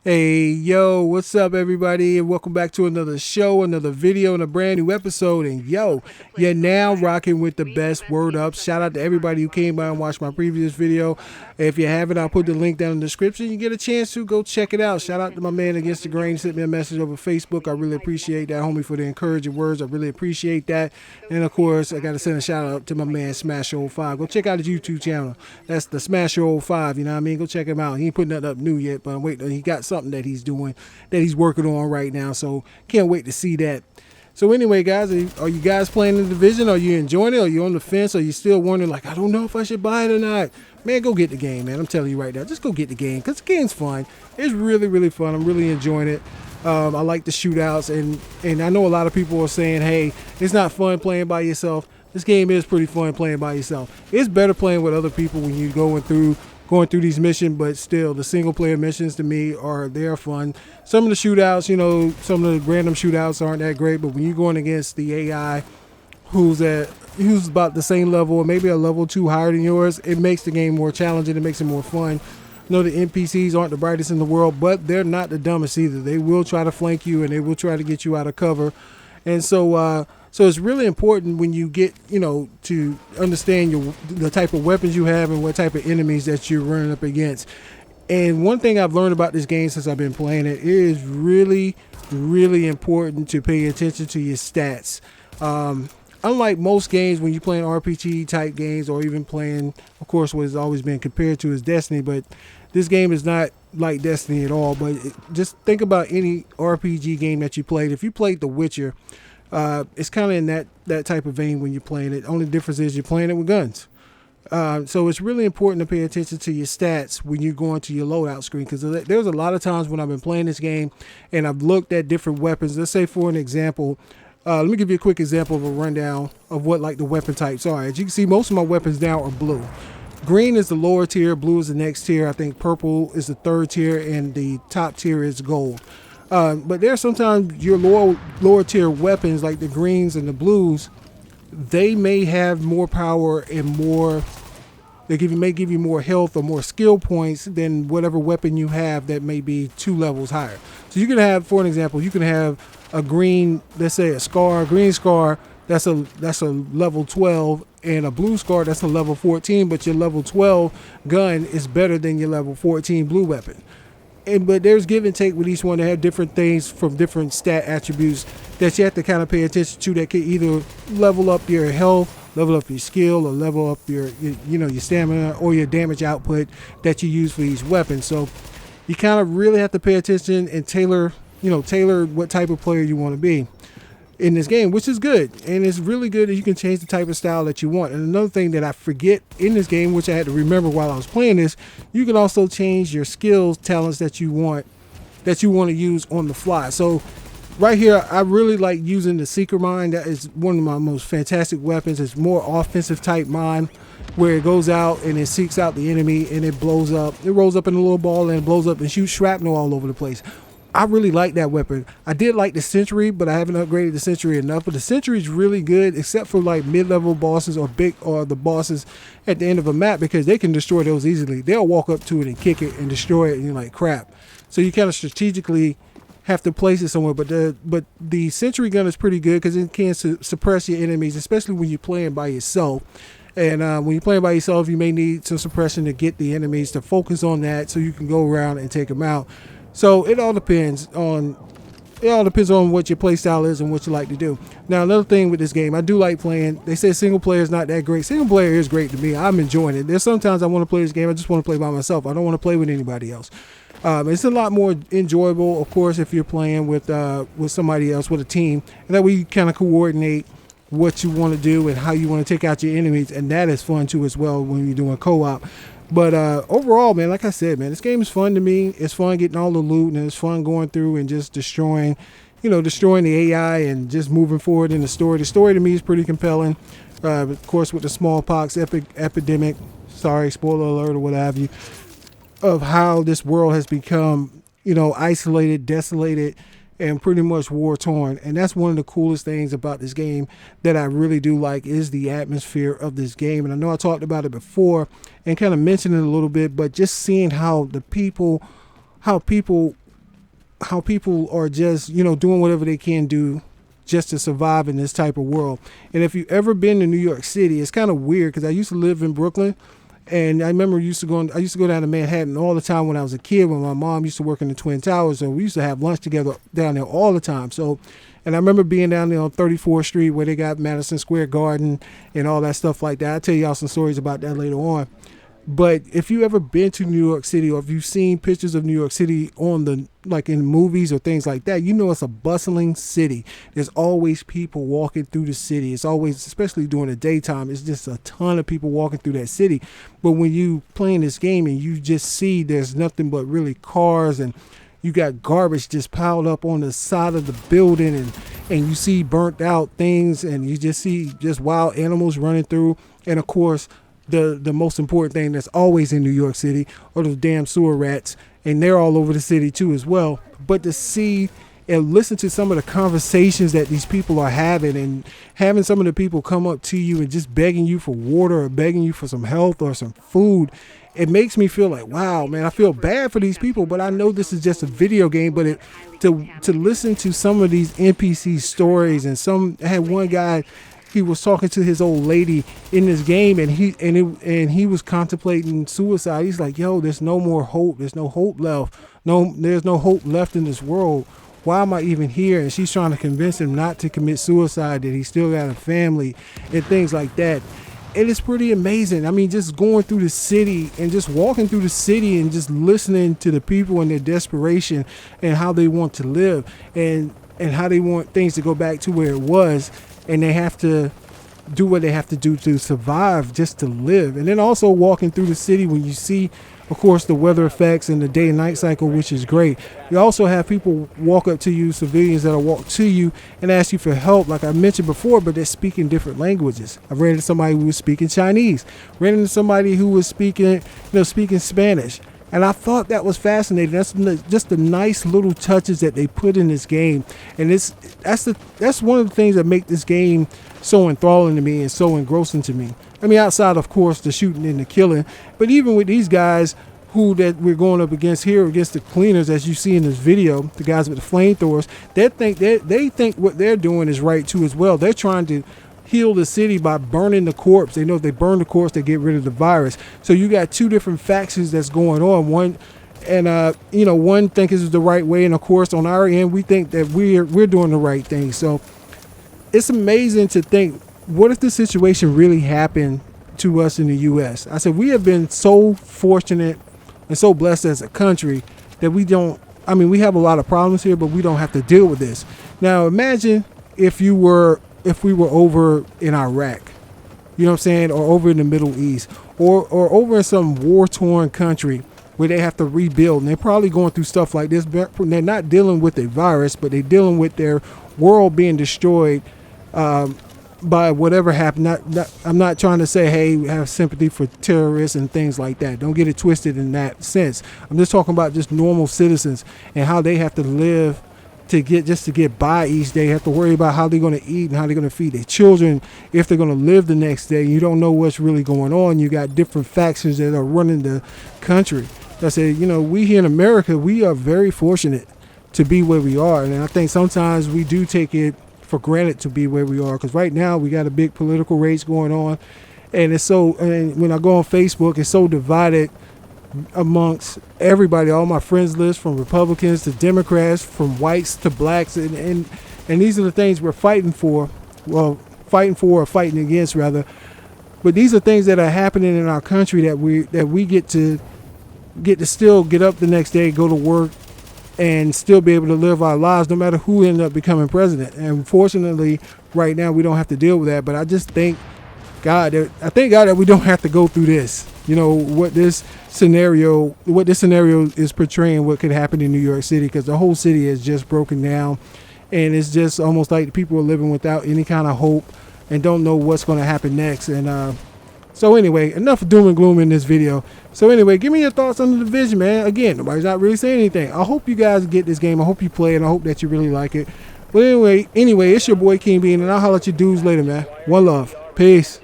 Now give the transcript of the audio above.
Hey, yo, what's up, everybody? And welcome back to another show, another video, and a brand new episode. And yo, you're now rocking with the best word up. Shout out to everybody who came by and watched my previous video. If you haven't, I'll put the link down in the description. You get a chance to go check it out. Shout out to my man Against the Grain. Sent me a message over Facebook. I really appreciate that, homie, for the encouraging words. I really appreciate that. And of course, I got to send a shout out to my man Smash05. Go check out his YouTube channel. That's the Smash05. You know what I mean? Go check him out. He ain't putting nothing up new yet, but I'm waiting. He got something that he's doing, that he's working on right now. So can't wait to see that. So anyway, guys, are you guys playing the division? Are you enjoying it? Are you on the fence? Are you still wondering, like, I don't know if I should buy it or not? Man, go get the game, man. I'm telling you right now, just go get the game because the game's fun. It's really, really fun. I'm really enjoying it. I like the shootouts, and I know a lot of people are saying, hey, it's not fun playing by yourself. This game is pretty fun playing by yourself. It's better playing with other people when you're going through these missions, but still the single player missions to me they're fun. Some of the shootouts, some of the random shootouts aren't that great, but when you're going against the AI who's about the same level or maybe a level 2 higher than yours, it makes the game more challenging. It makes it more fun. No, the NPCs aren't the brightest in the world, but they're not the dumbest either. They will try to flank you and they will try to get you out of cover. And so it's really important when you get, to understand the type of weapons you have and what type of enemies that you're running up against. And one thing I've learned about this game since I've been playing it is really, really important to pay attention to your stats. Unlike most games, when you're playing RPG type games or even playing, of course, what has always been compared to is Destiny, but this game is not like Destiny at all. But just think about any RPG game that you played. If you played The Witcher, it's kind of in that type of vein when you're playing it. Only difference is you're playing it with guns. So it's really important to pay attention to your stats when you're going to your loadout screen, because there's a lot of times when I've been playing this game and I've looked at different weapons. Let's say, for an example, let me give you a quick example of a rundown of what like the weapon types are. As you can see, most of my weapons now are blue. Green is the lower tier, blue is the next tier. I think purple is the third tier, and the top tier is gold. But there's sometimes your lower tier weapons like the greens and the blues, they may have more power and more. May give you more health or more skill points than whatever weapon you have that may be 2 levels higher. So you can have, for an example, you can have a green, let's say a green scar, that's a level 12, and a blue scar that's a level 14, but your level 12 gun is better than your level 14 blue weapon. But there's give and take with each one. They have different things from different stat attributes that you have to kind of pay attention to, that can either level up your health, level up your skill, or level up your stamina or your damage output that you use for these weapons. So you kind of really have to pay attention and tailor what type of player you want to be in this game, which is good. And it's really good that you can change the type of style that you want. And another thing that I forget in this game, which I had to remember while I was playing this, you can also change your skills, talents that you want to use on the fly. So right here, I really like using the Seeker Mine. That is one of my most fantastic weapons. It's more offensive type mine, where it goes out and it seeks out the enemy and it blows up. It rolls up in a little ball and it blows up and shoots shrapnel all over the place. I really like that weapon. I did like the Sentry, but I haven't upgraded the Sentry enough. But the Sentry is really good, except for like mid-level bosses or the bosses at the end of a map, because they can destroy those easily. They'll walk up to it and kick it and destroy it, and you're like, crap. So you kind of strategically have to place it somewhere. But the Sentry gun is pretty good because it can suppress your enemies, especially when you're playing by yourself. And when you're playing by yourself, you may need some suppression to get the enemies to focus on that, so you can go around and take them out. So it all depends on what your play style is and what you like to do. Now, another thing with this game, I do like playing. They say single player is not that great. Single player is great to me. I'm enjoying it. There's sometimes I want to play this game, I just want to play by myself. I don't want to play with anybody else. It's a lot more enjoyable, of course, if you're playing with somebody else, with a team, and that way you kind of coordinate what you want to do and how you want to take out your enemies, and that is fun too as well when you're doing co-op. But overall, man, like I said, man, this game is fun to me. It's fun getting all the loot, and it's fun going through and just destroying the AI and just moving forward in the story. The story to me is pretty compelling. Of course, with the smallpox epidemic, sorry, spoiler alert or what have you, of how this world has become, isolated, desolated, and pretty much war torn. And that's one of the coolest things about this game that I really do like, is the atmosphere of this game. And I know I talked about it before and kind of mentioned it a little bit, but just seeing how people how people are just, you know, doing whatever they can do just to survive in this type of world. And if you've ever been to New York City, it's kind of weird because I used to live in Brooklyn, and I remember I used to go down to Manhattan all the time when I was a kid, when my mom used to work in the Twin Towers, so we used to have lunch together down there all the time. So, and I remember being down there on 34th Street where they got Madison Square Garden and all that stuff like that. I'll tell y'all some stories about that later on. But if you ever been to New York City, or if you've seen pictures of New York City on the, like in movies or things like that, you know it's a bustling city. There's always people walking through the city. It's always, especially during the daytime, it's just a ton of people walking through that city. But when you playing this game and you just see there's nothing but really cars, and you got garbage just piled up on the side of the building, and you see burnt out things, and you just see just wild animals running through. And of course, the most important thing that's always in New York City are those damn sewer rats, and they're all over the city too as well. But to see and listen to some of the conversations that these people are having, and having some of the people come up to you and just begging you for water or begging you for some health or some food, it makes me feel like, wow, man, I feel bad for these people, but I know this is just a video game. But to listen to some of these NPC stories, and I had one guy, he was talking to his old lady in this game, and he was contemplating suicide. He's like, yo, there's no more hope. There's no hope left. There's no hope left in this world. Why am I even here? And she's trying to convince him not to commit suicide, that he still got a family and things like that. And it's pretty amazing. I mean, just going through the city and just walking through the city and just listening to the people and their desperation and how they want to live, and how they want things to go back to where it was. And they have to do what they have to do to survive, just to live. And then also walking through the city, when you see, of course, the weather effects and the day and night cycle, which is great. You also have people walk up to you, civilians that'll walk to you and ask you for help, like I mentioned before, but they're speaking different languages. I ran into somebody who was speaking Chinese, ran into somebody who was speaking Spanish. And I thought that was fascinating. That's just the nice little touches that they put in this game. And that's one of the things that make this game so enthralling to me and so engrossing to me. I mean, outside, of course, the shooting and the killing. But even with these guys that we're going up against here, against the cleaners, as you see in this video, the guys with the flamethrowers, they think what they're doing is right, too, as well. They're trying to heal the city by burning the corpse. They know if they burn the corpse, they get rid of the virus. So you got two different factions that's going on. One think is the right way, and of course on our end we think that we're doing the right thing. So it's amazing to think, what if the situation really happened to us in the US? I said, we have been so fortunate and so blessed as a country that we have a lot of problems here, but we don't have to deal with this. Now imagine if we were over in Iraq, you know what I'm saying, or over in the Middle East, or over in some war-torn country where they have to rebuild, and they're probably going through stuff like this. They're not dealing with a virus, but they're dealing with their world being destroyed by whatever happened. I'm not trying to say, hey, we have sympathy for terrorists and things like that. Don't get it twisted in that sense. I'm just talking about just normal citizens and how they have to live to get by each day. Have to worry about how they're going to eat and how they're going to feed their children, if they're going to live the next day. You don't know what's really going on. You got different factions that are running the country. I say, we here in America, we are very fortunate to be where we are, and I think sometimes we do take it for granted to be where we are, because right now we got a big political race going on, and when I go on Facebook, it's so divided amongst everybody, all my friends list, from Republicans to Democrats, from whites to blacks, and these are the things we're fighting for or fighting against rather. But these are things that are happening in our country that we get to still get up the next day, go to work, and still be able to live our lives no matter who ended up becoming president. And fortunately right now we don't have to deal with that. But I just thank God that we don't have to go through this. What this scenario is portraying, what could happen in New York City, because the whole city is just broken down, and it's just almost like people are living without any kind of hope and don't know what's going to happen next. And so anyway, enough doom and gloom in this video. So anyway, give me your thoughts on the Division, man. Again, nobody's not really saying anything. I hope you guys get this game. I hope you play it. I hope that you really like it. But anyway, it's your boy King Bean, and I'll holler at you dudes later, man. One love. Peace.